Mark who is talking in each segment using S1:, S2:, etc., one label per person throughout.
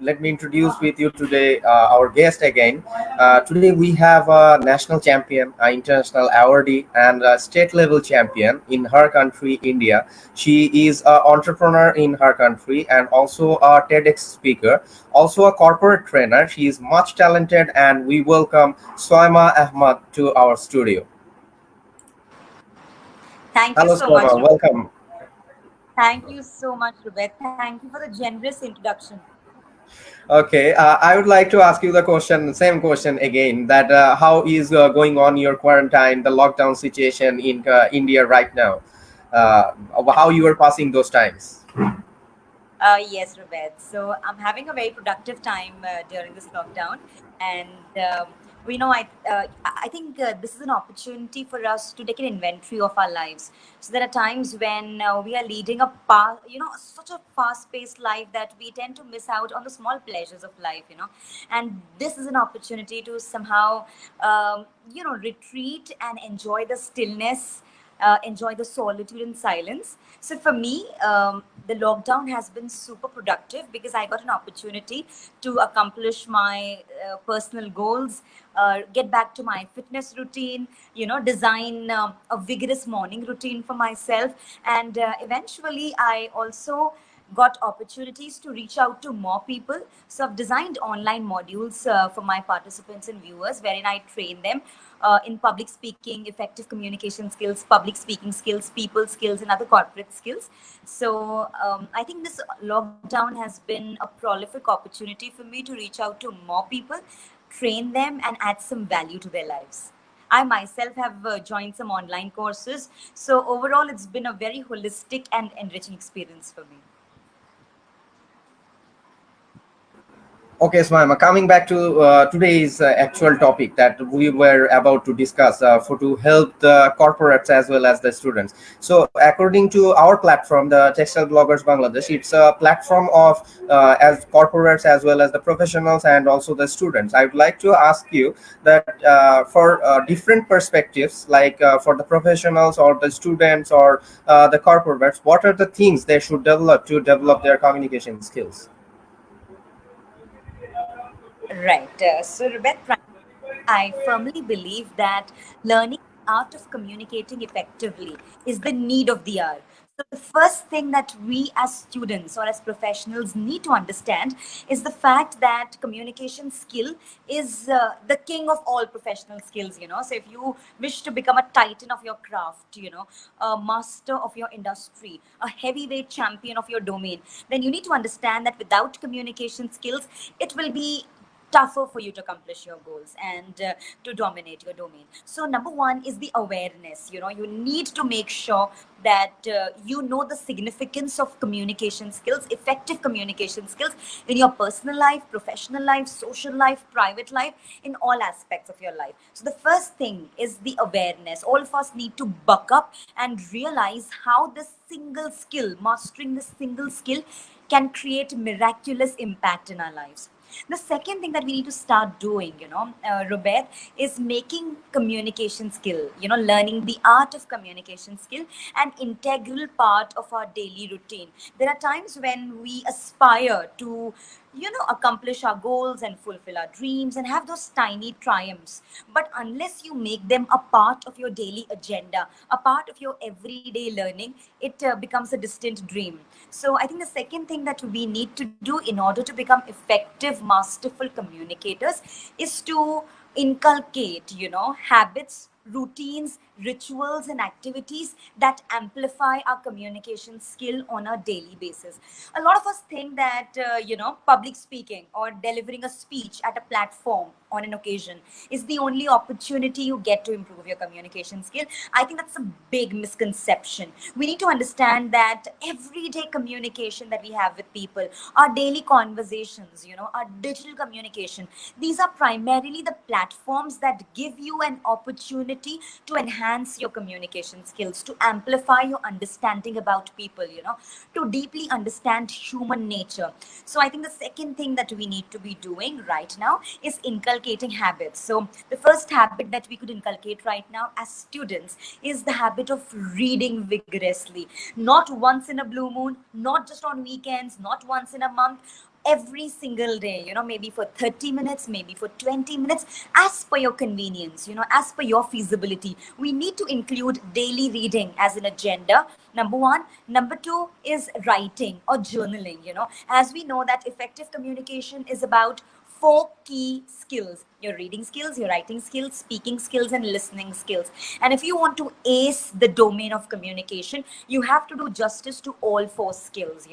S1: let me introduce with you today our guest again. Today we have a national champion, an international awardee, and a state level champion in her country, India. She is an entrepreneur in her country and also a TEDx speaker, also a corporate trainer. She is much talented, and we welcome Swaima Ahmad to our studio.
S2: Thank you
S1: Hello,
S2: so much,
S1: Swaima. Welcome.
S2: Thank you so much, Rubaiet. Thank you for the generous introduction.
S1: Okay, I would like to ask you the question, same question again. That how is going on your quarantine, the lockdown situation in India right now? Uh, how you are passing those times?
S2: Yes, Rubaiet. So I'm having a very productive time during this lockdown, and we know I think this is an opportunity for us to take an inventory of our lives. So there are times when we are leading such a fast-paced life that we tend to miss out on the small pleasures of life. And this is an opportunity to somehow retreat and enjoy the stillness, enjoy the solitude and silence. So for me, the lockdown has been super productive because I got an opportunity to accomplish my personal goals, get back to my fitness routine, design a vigorous morning routine for myself. And eventually, I also got opportunities to reach out to more people. So I've designed online modules for my participants and viewers, wherein I train them in public speaking, effective communication skills, public speaking skills, people skills, and other corporate skills. So I think this lockdown has been a prolific opportunity for me to reach out to more people, train them, and add some value to their lives. I myself have joined some online courses. So overall, it's been a very holistic and enriching experience for me.
S1: Okay, Smaima, coming back to today's actual topic that we were about to discuss for to help the corporates as well as the students. So, according to our platform, the Textile Bloggers Bangladesh, it's a platform of as corporates as well as the professionals and also the students. I would like to ask you that for different perspectives, like for the professionals or the students or the corporates, what are the things they should develop to develop their communication skills?
S2: Right. So, Rebecca, I firmly believe that learning the art of communicating effectively is the need of the hour. So, the first thing that we as students or as professionals need to understand is the fact that communication skill is the king of all professional skills. So, if you wish to become a titan of your craft, a master of your industry, a heavyweight champion of your domain, then you need to understand that without communication skills, it will be tougher for you to accomplish your goals and to dominate your domain. So number one is the awareness. You need to make sure that you know the significance of communication skills, effective communication skills in your personal life, professional life, social life, private life, in all aspects of your life. So the first thing is the awareness. All of us need to buck up and realize how this single skill, mastering this single skill, can create miraculous impact in our lives. The second thing that we need to start doing, Robert, is making communication skill, learning the art of communication skill, an integral part of our daily routine. There are times when we aspire to, accomplish our goals and fulfill our dreams and have those tiny triumphs. But unless you make them a part of your daily agenda, a part of your everyday learning, it becomes a distant dream. So I think the second thing that we need to do in order to become effective, masterful communicators is to inculcate, habits, routines, rituals, and activities that amplify our communication skill on a daily basis. A lot of us think that, public speaking or delivering a speech at a platform on an occasion is the only opportunity you get to improve your communication skill. I think that's a big misconception. We need to understand that everyday communication that we have with people, our daily conversations, our digital communication, these are primarily the platforms that give you an opportunity to enhance your communication skills, to amplify your understanding about people, to deeply understand human nature. So I think the second thing that we need to be doing right now is inculcating habits. So the first habit that we could inculcate right now as students is the habit of reading vigorously, not once in a blue moon, not just on weekends, not once in a month, every single day, maybe for 30 minutes, maybe for 20 minutes, as per your convenience, as per your feasibility. We need to include daily reading as an agenda. Number one. Number two is writing or journaling. As we know that effective communication is about four key skills: your reading skills, your writing skills, speaking skills, and listening skills. And if you want to ace the domain of communication, you have to do justice to all four skills.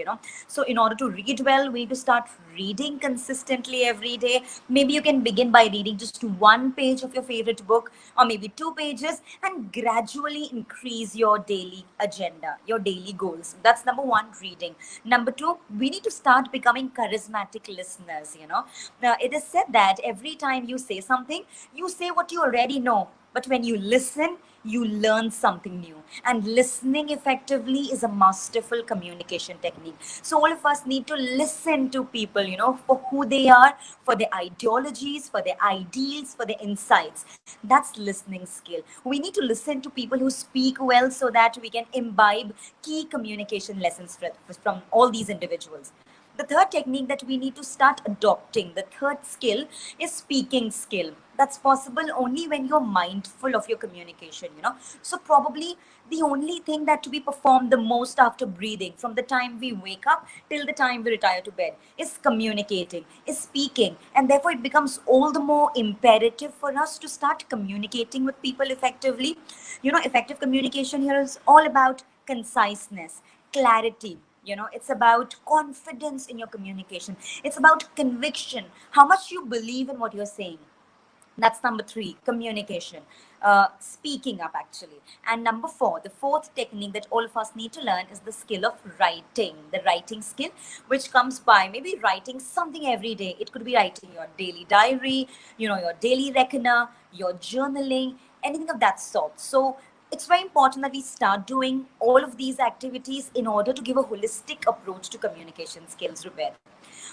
S2: So in order to read well, we need to start reading consistently every day. Maybe you can begin by reading just one page of your favorite book, or maybe 2 pages, and gradually increase your daily agenda, your daily goals. That's number one, reading. Number two, we need to start becoming charismatic listeners. Now, it is said that every time you say something, you say what you already know. But when you listen, you learn something new. And listening effectively is a masterful communication technique. So all of us need to listen to people, for who they are, for their ideologies, for their ideals, for their insights. That's listening skill. We need to listen to people who speak well so that we can imbibe key communication lessons from all these individuals. The third technique that we need to start adopting, the third skill, is speaking skill. That's possible only when you're mindful of your communication. So probably the only thing that we perform the most after breathing, from the time we wake up till the time we retire to bed, is communicating, is speaking. And therefore it becomes all the more imperative for us to start communicating with people effectively. Effective communication here is all about conciseness, clarity. It's about confidence in your communication. It's about conviction, how much you believe in what you're saying. That's number three, communication, speaking up actually. And number four, the fourth technique that all of us need to learn is the skill of writing, the writing skill, which comes by maybe writing something every day. It could be writing your daily diary, your daily reckoner, your journaling, anything of that sort. So it's very important that we start doing all of these activities in order to give a holistic approach to communication skills, Ruben.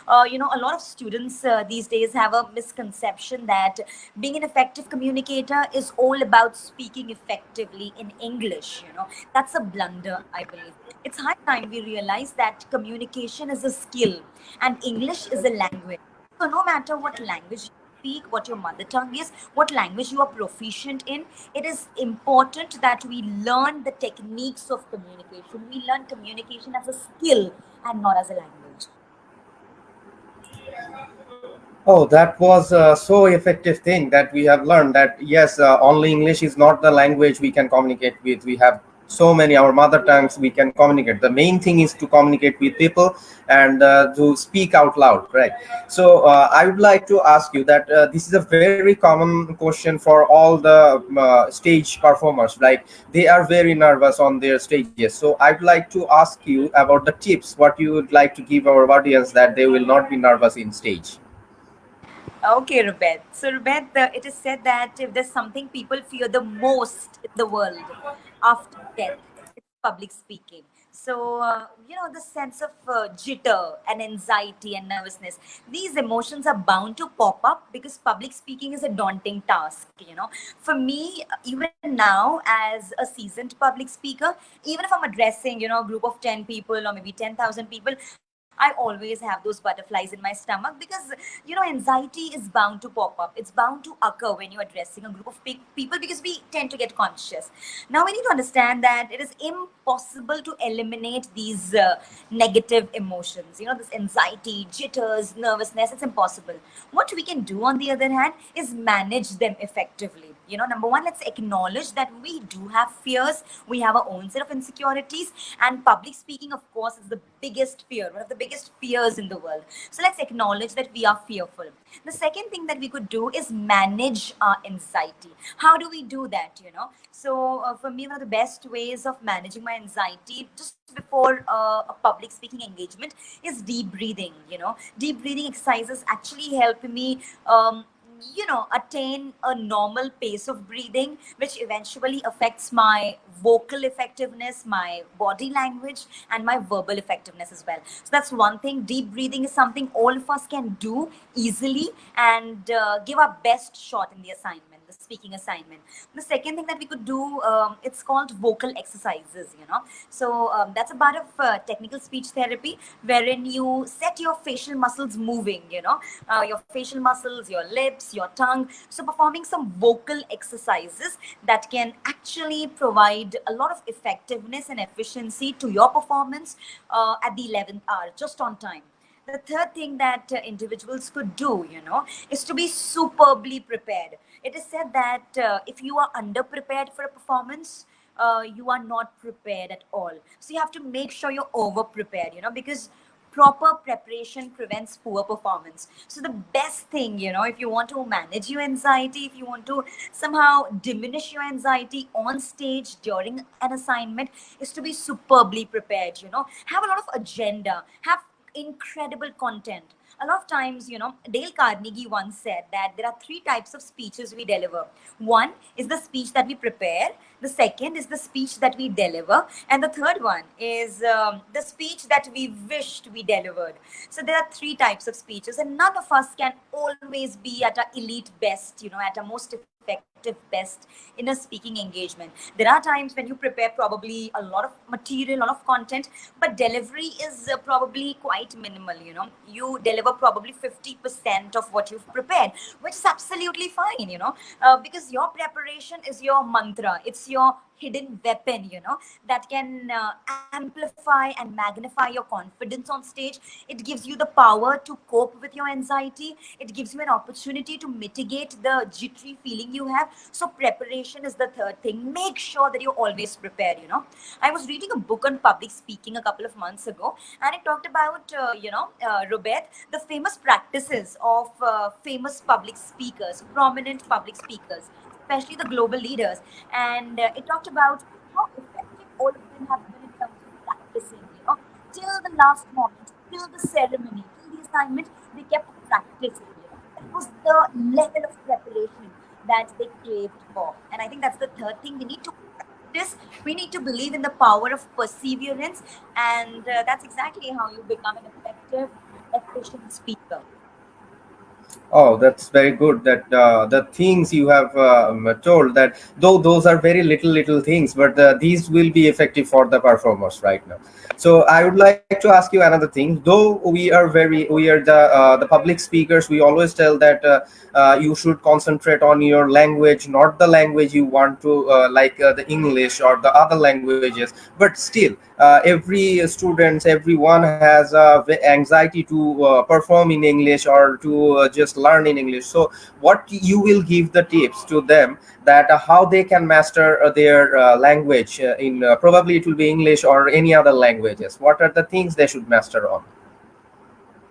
S2: A lot of students these days have a misconception that being an effective communicator is all about speaking effectively in English. That's a blunder, I believe. It's high time we realize that communication is a skill and English is a language. So no matter what language you speak, what your mother tongue is, what language you are proficient in, it is important that we learn the techniques of communication. We learn communication as a skill and not as a language.
S1: Oh, that was a so effective thing that we have learned that yes, only English is not the language we can communicate with. We have so many our mother tongues we can communicate. The main thing is to communicate with people and to speak out loud, right? So I would like to ask you that this is a very common question for all the stage performers. Like they are very nervous on their stages. So I'd like to ask you about the tips. What you would like to give our audience that they will not be nervous in stage.
S2: Okay, Rubet. So, Rubet, it is said that if there's something people fear the most in the world after death, it's public speaking. So, the sense of jitter and anxiety and nervousness, these emotions are bound to pop up because public speaking is a daunting task. For me, even now, as a seasoned public speaker, even if I'm addressing, a group of 10 people or maybe 10,000 people, I always have those butterflies in my stomach because, anxiety is bound to pop up. It's bound to occur when you're addressing a group of people because we tend to get conscious. Now, we need to understand that it is impossible to eliminate these negative emotions, this anxiety, jitters, nervousness. It's impossible. What we can do, on the other hand, is manage them effectively. Number one, let's acknowledge that we do have fears. We have our own set of insecurities, and public speaking, of course, is the biggest fear, one of the biggest fears in the world. So let's acknowledge that we are fearful. The second thing that we could do is manage our anxiety. How do we do that? So for me, one of the best ways of managing my anxiety just before a public speaking engagement is deep breathing. Deep breathing exercises actually help me attain a normal pace of breathing, which eventually affects my vocal effectiveness, my body language, and my verbal effectiveness as well. So that's one thing. Deep breathing is something all of us can do easily and give our best shot in the assignment. The speaking assignment. The second thing that we could do, it's called vocal exercises, So that's a part of technical speech therapy, wherein you set your facial muscles moving, your facial muscles, your lips, your tongue. So performing some vocal exercises that can actually provide a lot of effectiveness and efficiency to your performance at the 11th hour, just on time. The third thing that individuals could do, is to be superbly prepared. It is said that if you are underprepared for a performance, you are not prepared at all. So you have to make sure you're over prepared, because proper preparation prevents poor performance. So the best thing, if you want to manage your anxiety, if you want to somehow diminish your anxiety on stage during an assignment, is to be superbly prepared. Have a lot of agenda, have incredible content. A lot of times, Dale Carnegie once said that there are three types of speeches we deliver. One is the speech that we prepare, the second is the speech that we deliver, and the third one is the speech that we wished we delivered. So there are three types of speeches, and none of us can always be at our elite best, at our most effective best in a speaking engagement. There are times when you prepare probably a lot of material, a lot of content, but delivery is probably quite minimal. You deliver probably 50% of what you've prepared, which is absolutely fine, because your preparation is your mantra, it's your hidden weapon, that can amplify and magnify your confidence on stage. It gives you the power to cope with your anxiety. It gives you an opportunity to mitigate the jittery feeling you have. So preparation is the third thing. Make sure that you're always prepared. I was reading a book on public speaking a couple of months ago, and it talked about Rubaiet, the famous practices of famous public speakers, prominent public speakers, especially the global leaders. And it talked about how effective all of them have been in terms of practicing, till the last moment, till the ceremony, till the assignment, they kept practicing, That was the level of preparation that they craved for. And I think that's the third thing. We need to practice, we need to believe in the power of perseverance, and that's exactly how you become an effective, efficient speaker.
S1: Oh, that's very good. That the things you have told, that though those are very little things, but these will be effective for the performers right now. So I would like to ask you another thing. Though we are the public speakers, we always tell that you should concentrate on your language, not the language you want to, like the English or the other languages. But still, every students, everyone has anxiety to perform in English or to just learn in English. So what you will give the tips to them, that how they can master their language in probably it will be English or any other languages? What are the things they should master on?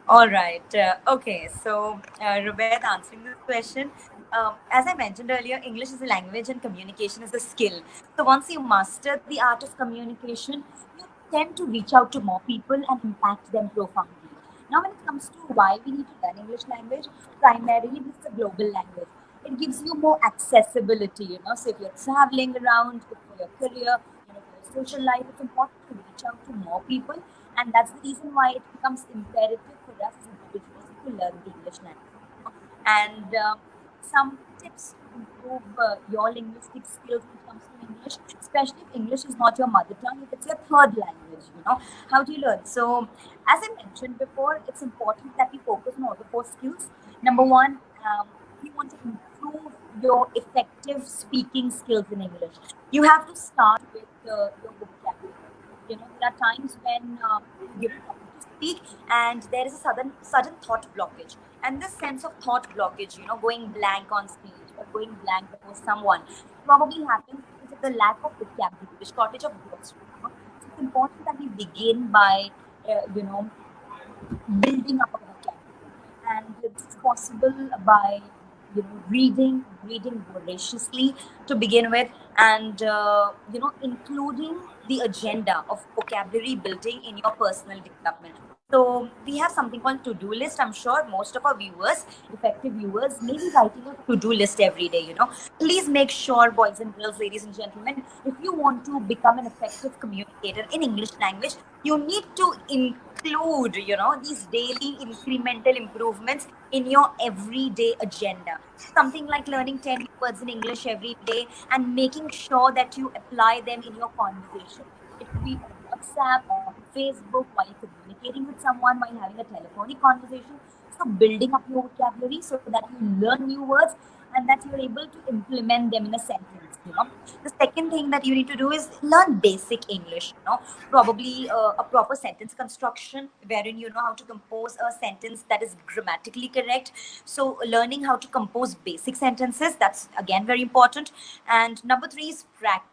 S2: All right. Okay. So, Rubaiet, answering this question, as I mentioned earlier, English is a language and communication is a skill. So, once you master the art of communication, you tend to reach out to more people and impact them profoundly. Now, when it comes to why we need to learn English language, primarily this is a global language. It gives you more accessibility, So, if you're traveling around, if for your career, for your social life, it's important to reach out to more people, and that's the reason why it becomes imperative for us as individuals to learn the English language. And some tips to improve your linguistic skills when it comes to English, especially if English is not your mother tongue, if it's your third language, how do you learn? So, as I mentioned before, it's important that we focus on all the four skills. Number one, if you want to improve your effective speaking skills in English, you have to start with your vocabulary. There are times when you're given a topic to speak, and there is a sudden thought blockage. And this sense of thought blockage, going blank on stage or going blank before someone, probably happens because of the lack of vocabulary, the shortage of words. So it's important that we begin by, building up our vocabulary, and this is possible by reading voraciously to begin with, and including the agenda of vocabulary building in your personal development. So we have something called to-do list. I'm sure most of our viewers, effective viewers, may be writing a to-do list every day. Please make sure, boys and girls, ladies and gentlemen, if you want to become an effective communicator in English language, you need to include, these daily incremental improvements in your everyday agenda. Something like learning 10 new words in English every day and making sure that you apply them in your conversation. It could be on WhatsApp, on Facebook, while communicating with someone, while having a telephonic conversation. So building up your vocabulary so that you learn new words and that you're able to implement them in a sentence. The second thing that you need to do is learn basic English. Probably a proper sentence construction wherein you know how to compose a sentence that is grammatically correct. So learning how to compose basic sentences, that's again very important. And number three is practice.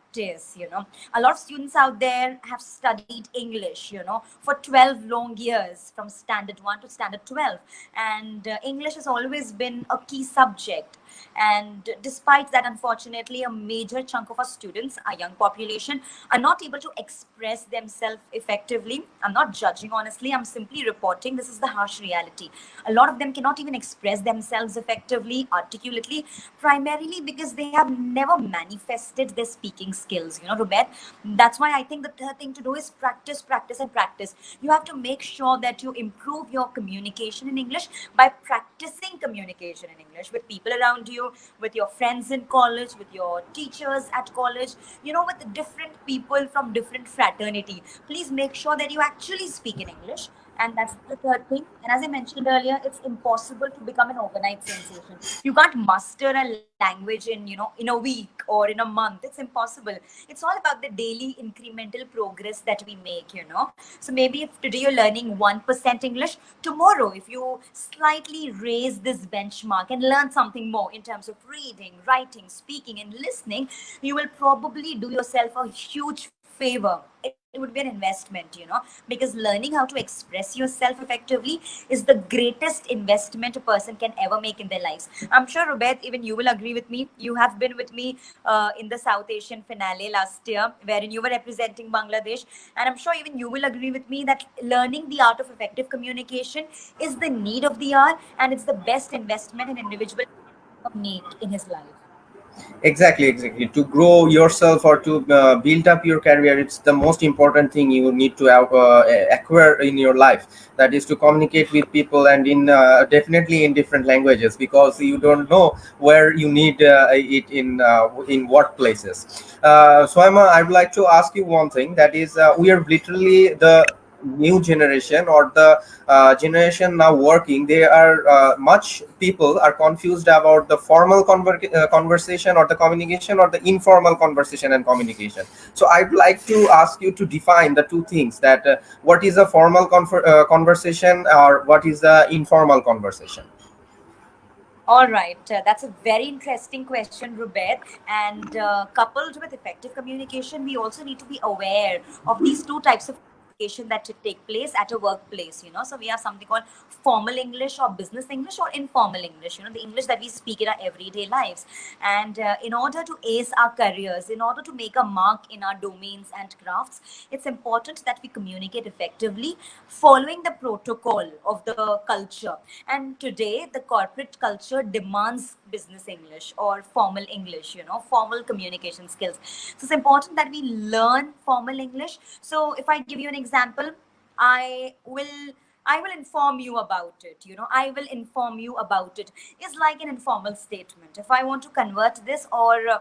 S2: A lot of students out there have studied English for 12 long years from standard 1 to standard 12, and English has always been a key subject. And despite that, unfortunately, a major chunk of our students, our young population, are not able to express themselves effectively. I'm not judging, honestly. I'm simply reporting this is the harsh reality. A lot of them cannot even express themselves effectively, articulately, primarily because they have never manifested their speaking skills. Rubet, that's why I think the third thing to do is practice, practice, and practice. You have to make sure that you improve your communication in English by practicing communication in English with people around you, with your friends in college, with your teachers at college, with different people from different fraternity. Please make sure that you actually speak in English. And that's the third thing. And as I mentioned earlier, it's impossible to become an overnight sensation. You can't master a language in a week or in a month. It's impossible. It's all about the daily incremental progress that we make. So maybe if today you're learning 1% English, tomorrow if you slightly raise this benchmark and learn something more in terms of reading, writing, speaking, and listening, you will probably do yourself a huge favor. It would be an investment, because learning how to express yourself effectively is the greatest investment a person can ever make in their lives. I'm sure, Rubet, even you will agree with me. You have been with me in the South Asian finale last year, wherein you were representing Bangladesh. And I'm sure even you will agree with me that learning the art of effective communication is the need of the hour, and it's the best investment an individual can ever make in his life.
S1: Exactly. To grow yourself or to build up your career, it's the most important thing you need to acquire in your life. That is to communicate with people, and in definitely in different languages, because you don't know where you need it in what places. So I would like to ask you one thing. That is, we are literally the new generation, or the generation now working. They are much people are confused about the formal conversation or the communication, or the informal conversation and communication. So I'd like to ask you to define the two things, that what is a formal conversation, or what is the informal conversation.
S2: All right, that's a very interesting question, Rubet. And coupled with effective communication, we also need to be aware of these two types of communication that should take place at a workplace. So we have something called formal English or business English or informal English, the English that we speak in our everyday lives. And in order to ace our careers, in order to make a mark in our domains and crafts, it's important that we communicate effectively following the protocol of the culture. And today, the corporate culture demands business English or formal English, formal communication skills. So it's important that we learn formal English. So if I give you an example, I will I will inform you about it. I will inform you about it is like an informal statement. If I want to convert this or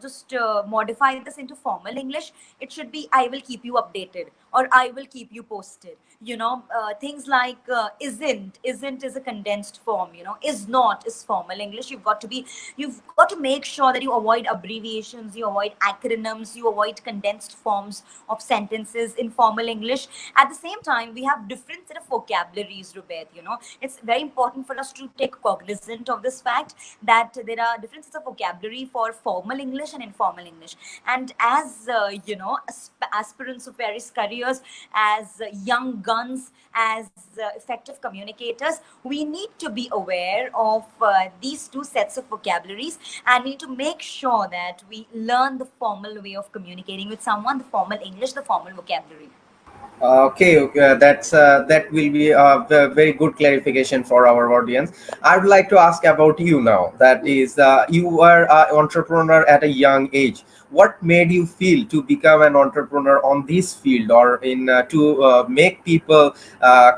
S2: just modify this into formal English, it should be I will keep you updated or I will keep you posted. Things like isn't is a condensed form. Is not is formal English. You've got to make sure that you avoid abbreviations, you avoid acronyms, you avoid condensed forms of sentences in formal English. At the same time, we have different set of vocabularies, Rubet. It's very important for us to take cognizant of this fact that there are different sets of vocabulary for formal English and informal English. And as aspirants of various careers, as young guns, as effective communicators, we need to be aware of these two sets of vocabularies, and we need to make sure that we learn the formal way of communicating with someone, the formal English, the formal vocabulary.
S1: Okay, that will be a very good clarification for our audience. I would like to ask about you now. That is, you were an entrepreneur at a young age. What made you feel to become an entrepreneur on this field, or in to make people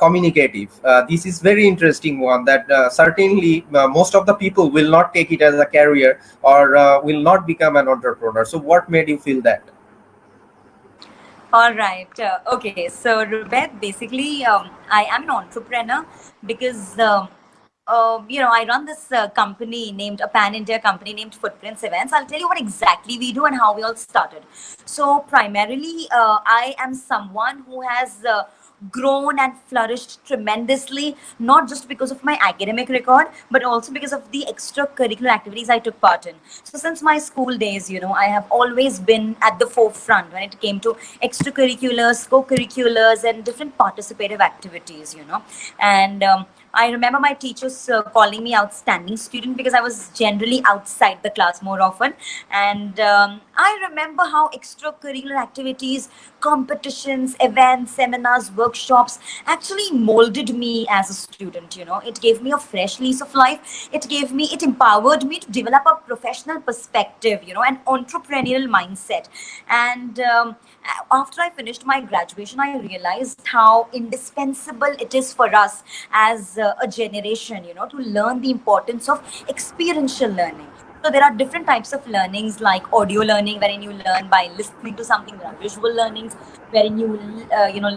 S1: communicative? This is very interesting one. That certainly most of the people will not take it as a career, or will not become an entrepreneur. So, what made you feel that?
S2: All right. Okay. So, Rubet, basically, I am an entrepreneur because, I run this company named a pan India company named Footprints Events. I'll tell you what exactly we do and how we all started. So, primarily, I am someone who has grown and flourished tremendously, not just because of my academic record, but also because of the extracurricular activities I took part in. So, since my school days, I have always been at the forefront when it came to extracurriculars, co-curriculars, and different participative activities. And I remember my teachers calling me outstanding student because I was generally outside the class more often. And I remember how extracurricular activities, competitions, events, seminars, workshops actually molded me as a student. It gave me a fresh lease of life. It empowered me to develop a professional perspective, an entrepreneurial mindset. And after I finished my graduation, I realized how indispensable it is for us as a generation, to learn the importance of experiential learning. So there are different types of learnings like audio learning, wherein you learn by listening to something. There are visual learnings, wherein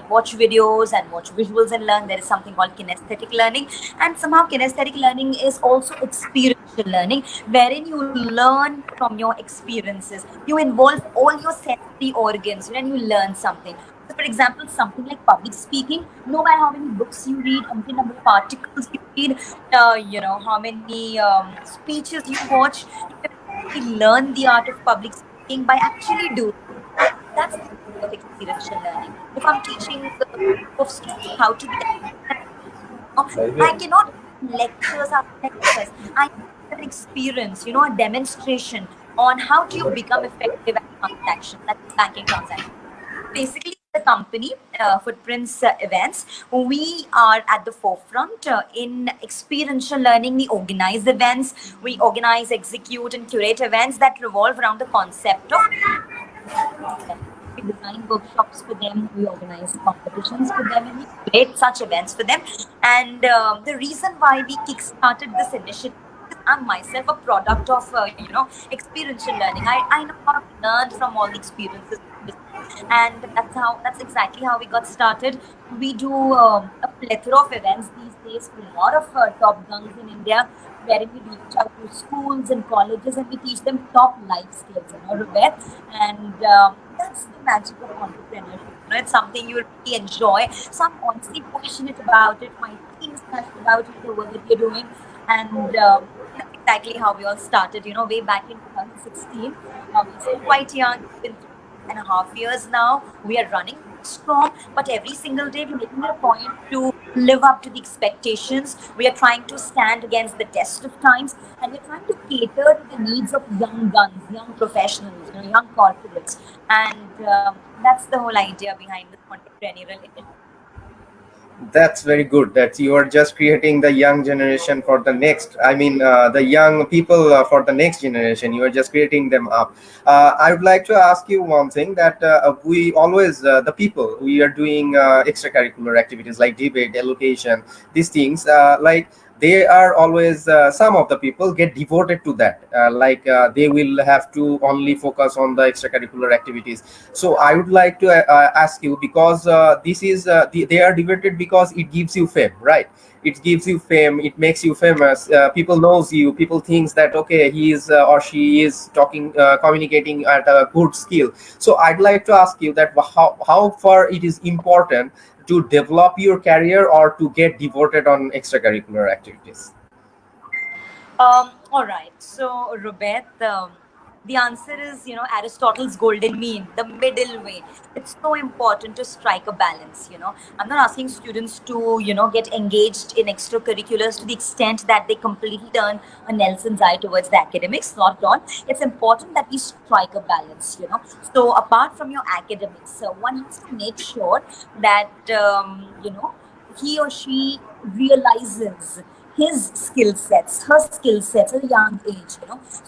S2: watch videos and watch visuals and learn. There is something called kinesthetic learning, and somehow kinesthetic learning is also experiential learning, wherein you learn from your experiences. You involve all your sensory organs, and you learn something. So, for example, something like public speaking, no matter how many books you read, how many number of articles you read, how many speeches you watch, you can actually learn the art of public speaking by actually doing. So that's the beauty of experiential learning. If I'm teaching a group of students how to be I cannot give lectures after lectures. I have an experience, a demonstration on how do you become effective at transactions, at banking transactions. Basically, the company, Footprints Events, we are at the forefront in experiential learning. We organize events, we organize, execute, and curate events that revolve around the concept of them. We design workshops for them, we organize competitions for them, and we create such events for them. And the reason why we kickstarted this initiative is I'm myself a product of experiential learning. I know how to learn from all the experiences, and that's exactly how we got started. We do a plethora of events these days for a lot of top guns in India, wherein we reach out to schools and colleges and we teach them top life skills, Robert. And that's the magic of entrepreneurship. It's something you really enjoy. So I'm honestly passionate about it. My team is passionate about it, the work that we're doing. And that's exactly how we all started, way back in 2016. We're still quite young. It's been 3.5 years now. We are running strong, but every single day we're making it a point to live up to the expectations. We are trying to stand against the test of times, and we're trying to cater to the needs of young guns, young professionals, young corporates. And that's the whole idea behind this entrepreneurial initiative.
S1: That's very good. That you are just creating the young generation for the next. I mean, the young people for the next generation. You are just creating them up. I would like to ask you one thing. That we always the people we are doing extracurricular activities like debate, education, these things. Like they are always some of the people get devoted to that. Like they will have to only focus on the extracurricular activities. So I would like to ask you, because this is they are devoted because it gives you fame, right? It gives you fame, it makes you famous, people knows you, people thinks that okay, he is or she is talking communicating at a good skill. So I'd like to ask you that how far it is important to develop your career or to get devoted on extracurricular activities.
S2: All right. So, Robert, The answer is, Aristotle's golden mean, the middle way. It's so important to strike a balance. I'm not asking students to, get engaged in extracurriculars to the extent that they completely turn a Nelson's eye towards the academics. Not at all. It's important that we strike a balance. So apart from your academics, one has to make sure that, he or she realizes his skill sets, her skill sets at a young age.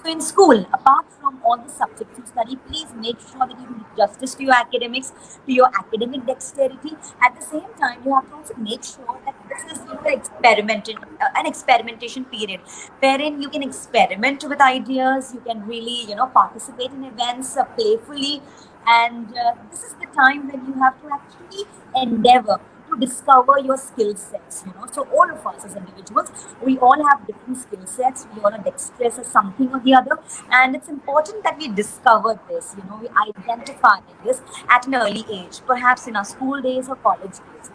S2: So in school, apart from all the subjects you study, please make sure that you do justice to your academics, to your academic dexterity. At the same time, you have to also make sure that this is, an experimentation period wherein you can experiment with ideas, you can really, participate in events playfully, and this is the time when you have to actually endeavor to discover your skill sets. So all of us as individuals, we all have different skill sets, we all are dexterous at something or the other, and it's important that we discover this. We identify this at an early age, perhaps in our school days or college days. So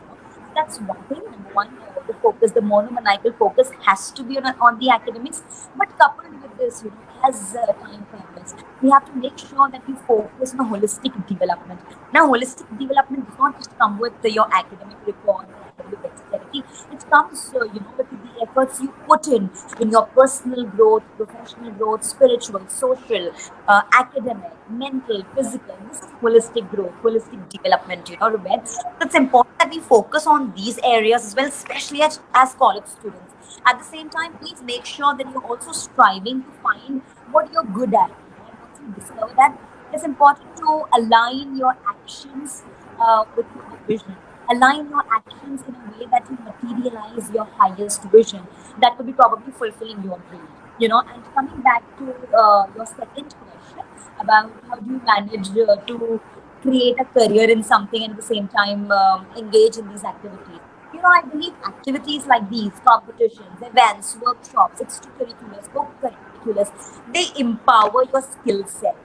S2: that's one thing. Number one, the monomaniacal focus has to be on the academics. But coupled with this, as time progresses, we have to make sure that we focus on a holistic development. Now, holistic development does not just come with your academic record or academic dexterity. It comes, with the efforts you put in your personal growth, professional growth, spiritual, social, academic, mental, physical. This is holistic growth, holistic development, Rubet. So it's important that we focus on these areas as well, especially as college students. At the same time, please make sure that you're also striving to find what you're good at. And once you discover that, it is important to align your actions with your vision. Align your actions in a way that you materialize your highest vision. That could be probably fulfilling your dream. And coming back to your second question about how do you manage to create a career in something and at the same time engage in these activities. I believe activities like these, competitions, events, workshops, extracurriculars, co-curriculars, they empower your skill set.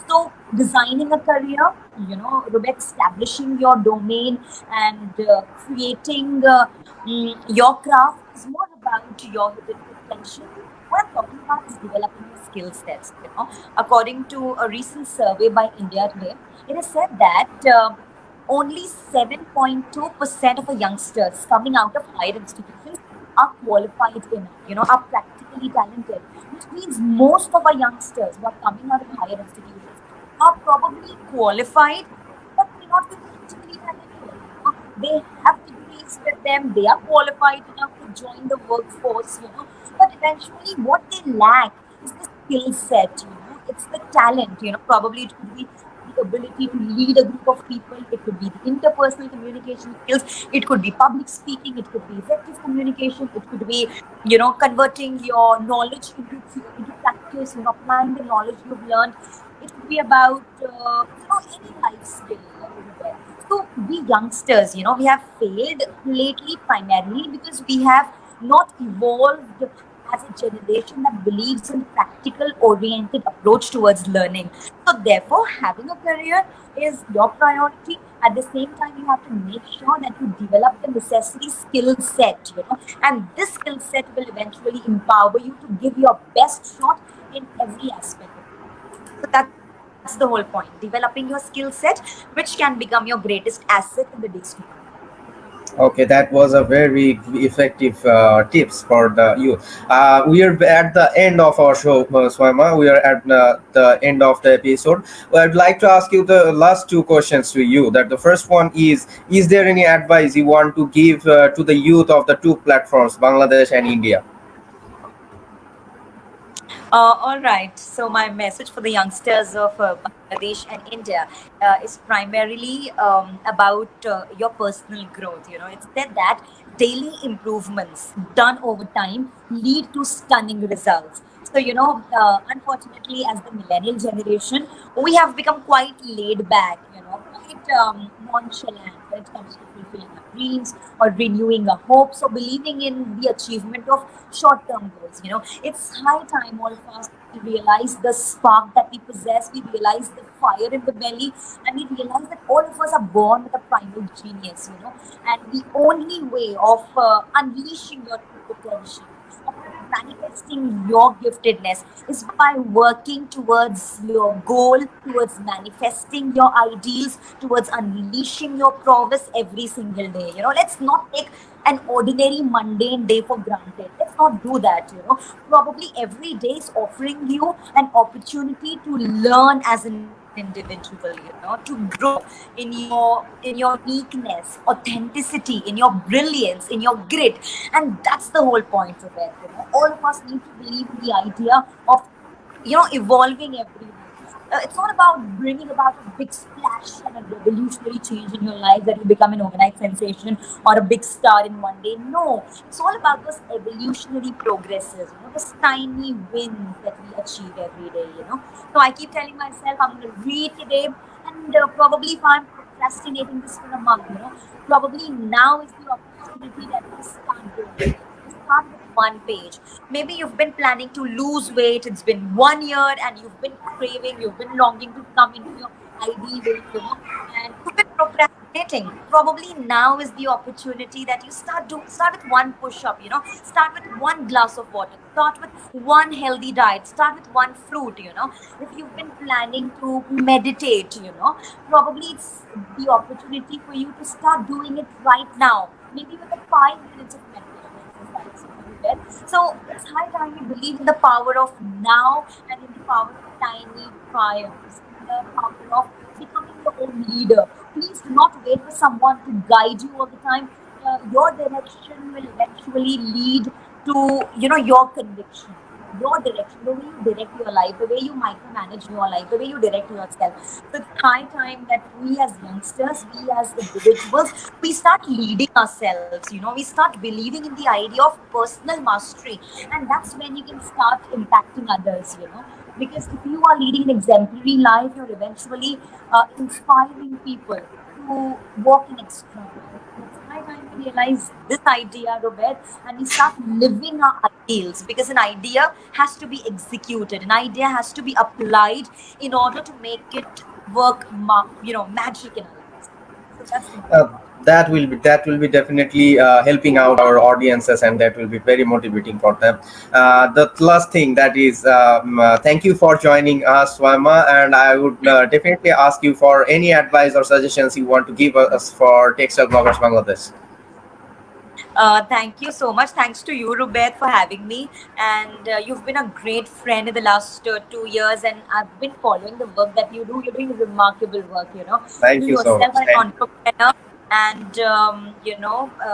S2: So designing a career, Rubek, establishing your domain and creating your craft is more about your hidden potential. What I'm talking about is developing your skill sets. According to a recent survey by India Today, it is said that only 7.2% of our youngsters coming out of higher institutions are qualified enough, are practically talented, which means most of our youngsters who are coming out of higher institutions are probably qualified, but may not be practically talented. They have degrees with them, they are qualified enough to join the workforce, but eventually what they lack is the skill set. It's the talent. Probably it could be the ability to lead a group of people, it could be the interpersonal communication skills, it could be public speaking, it could be effective communication, it could be, converting your knowledge into practice, applying the knowledge you've learned. It could be about, any life skill. So we youngsters, we have failed lately primarily because we have not evolved as a generation that believes in practical oriented approach towards learning. So therefore, having a career is your priority. At the same time, you have to make sure that you develop the necessary skill set, and this skill set will eventually empower you to give your best shot in every aspect of life. So that's the whole point. Developing your skill set, which can become your greatest asset in the days to come.
S1: Okay, that was a very effective tips for the youth. We are at the end of our show, Swaima. We are at the end of the episode. Well, I'd like to ask you the last two questions to you. That the first one is there any advice you want to give to the youth of the two platforms, Bangladesh and India?
S2: All right. So my message for the youngsters of Bangladesh and India is primarily about your personal growth. It's said that daily improvements done over time lead to stunning results. So, unfortunately, as the millennial generation, we have become quite laid back, quite nonchalant when it comes to fulfilling our dreams or renewing our hopes or believing in the achievement of short term goals. It's high time all of us we realize the spark that we possess, we realize the fire in the belly, and we realize that all of us are born with a primal genius. And the only way of unleashing your true potential, of manifesting your giftedness, is by working towards your goal, towards manifesting your ideals, towards unleashing your prowess every single day. Let's not take an ordinary mundane day for granted. Let's not do that. Probably every day is offering you an opportunity to learn as an individual, to grow in your uniqueness, authenticity, in your brilliance, in your grit. And that's the whole point of it. All of us need to believe in the idea of evolving every day. It's not about bringing about a big splash and a revolutionary change in your life that you become an overnight sensation or a big star in one day. No, it's all about those evolutionary progresses, those tiny wins that we achieve every day. So I keep telling myself I'm going to read today, and probably if I'm procrastinating this for a month, probably now is the opportunity that you start doing it. You start with one page. Maybe you've been planning to lose weight, it's been 1 year, and you've been craving, you've been longing to come into your ideal weight, and you've been procrastinating. Probably now is the opportunity that you start with one push-up, start with one glass of water, start with one healthy diet, start with one fruit. If you've been planning to meditate, probably it's the opportunity for you to start doing it right now, maybe with a 5 minutes of meditation exercise. So it's high time we believe in the power of now and in the power of tiny triumphs, in the power of becoming your own leader. Please do not wait for someone to guide you all the time. Your direction will eventually lead to your conviction. Your direction, the way you direct your life, the way you micromanage your life, the way you direct yourself. So it's high time that we as youngsters, we as individuals, we start leading ourselves. We start believing in the idea of personal mastery, and that's when you can start impacting others. Because if you are leading an exemplary life, you're eventually inspiring people to walk an extra mile. And it's high time we realize this idea, Robert, and we start living our ideals, because an idea has to be executed, an idea has to be applied in order to make it work, magic in our lives. So that's the
S1: uh,
S2: important part.
S1: that will be definitely helping out our audiences, and that will be very motivating for them. The last thing that is, thank you for joining us, Swaima, and I would definitely ask you for any advice or suggestions you want to give us for Textile Bloggers Bangladesh.
S2: Thank you so much. Thanks to you, Rubaiet, for having me. And you've been a great friend in the last 2 years, and I've been following the work that you do. You're doing remarkable work. You
S1: Thank you so
S2: yourself
S1: much.
S2: are an entrepreneur, and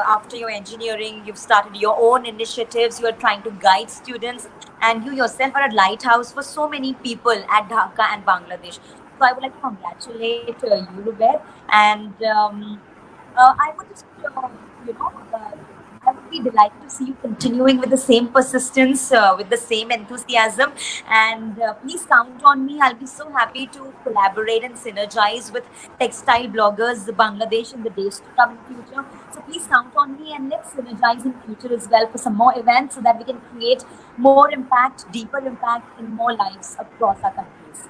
S2: after your engineering, you've started your own initiatives. You are trying to guide students, and you yourself are a lighthouse for so many people at Dhaka and Bangladesh. So I would like to congratulate you, Rubaiet, and I would just, you know, uh, I would be delighted to see you continuing with the same persistence, with the same enthusiasm. And please count on me. I'll be so happy to collaborate and synergize with Textile Bloggers Bangladesh in the days to come in future. So please count on me, and let's synergize in future as well for some more events so that we can create more impact, deeper impact in more lives across our countries.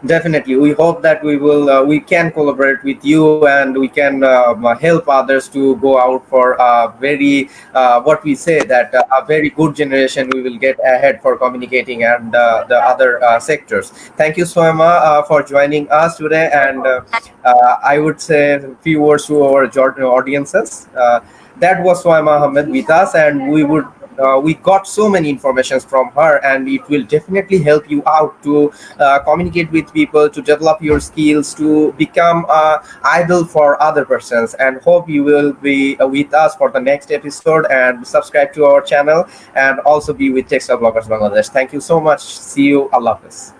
S1: Definitely, we hope that we can collaborate with you, and we can help others to go out for a very what we say that a very good generation we will get ahead for communicating and the other sectors. Thank you, Swama, for joining us today, and I would say a few words to our audiences. That was Swaima Ahmed with us, and we got so many informations from her, and it will definitely help you out to communicate with people, to develop your skills, to become idol for other persons. And hope you will be with us for the next episode, and subscribe to our channel, and also be with Textile Bloggers Bangladesh. Thank you so much. See you. Allah Hafiz.